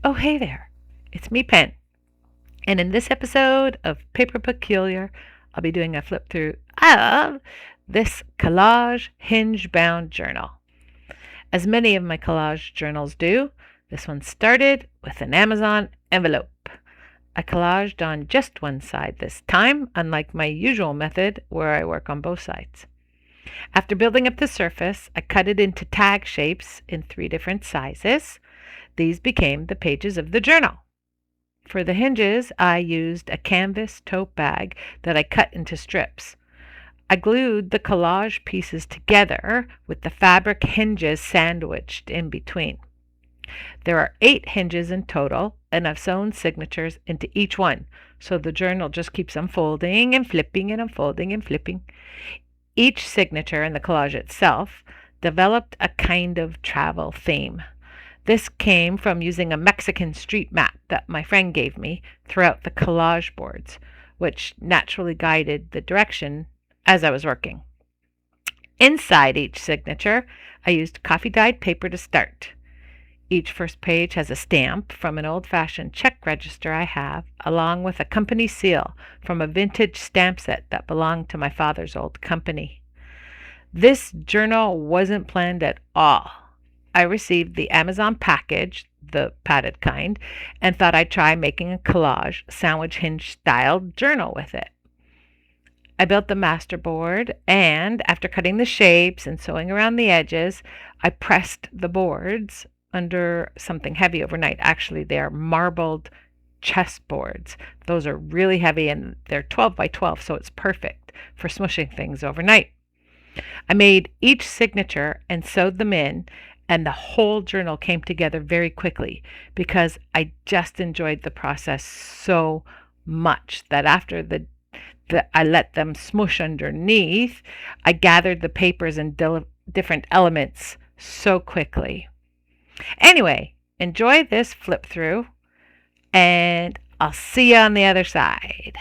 Oh, hey there. It's me, Pen. And in this episode of Paper Peculiar, I'll be doing a flip through of this Collage Hinge-Bound journal. As many of my collage journals do, this one started with an Amazon envelope. I collaged on just one side this time, unlike my usual method where I work on both sides. After building up the surface, I cut it into tag shapes in 3 different sizes. These became the pages of the journal. For the hinges, I used a canvas tote bag that I cut into strips. I glued the collage pieces together with the fabric hinges sandwiched in between. There are 8 hinges in total, and I've sewn signatures into each one, so the journal just keeps unfolding and flipping and unfolding and flipping. Each signature in the collage itself developed a kind of travel theme. This came from using a Mexican street map that my friend gave me throughout the collage boards, which naturally guided the direction as I was working. Inside each signature, I used coffee-dyed paper to start. Each first page has a stamp from an old-fashioned check register I have, along with a company seal from a vintage stamp set that belonged to my father's old company. This journal wasn't planned at all. I received the Amazon package, the padded kind, and thought I'd try making a collage sandwich hinge style journal with it. I built the masterboard, and after cutting the shapes and sewing around the edges, I pressed the boards under something heavy overnight. Actually, they are marbled chessboards. Those are really heavy and they're 12 by 12, so it's perfect for smushing things overnight. I made each signature and sewed them in, and the whole journal came together very quickly because I just enjoyed the process so much that after I let them smush underneath, I gathered the papers and different elements so quickly. Anyway, enjoy this flip through, and I'll see you on the other side.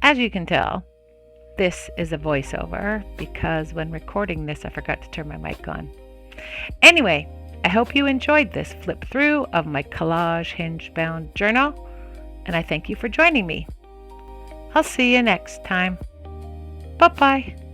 As you can tell, this is a voiceover because when recording this, I forgot to turn my mic on. Anyway, I hope you enjoyed this flip through of my Collage Hinge-Bound journal, and I thank you for joining me. I'll see you next time. Bye-bye.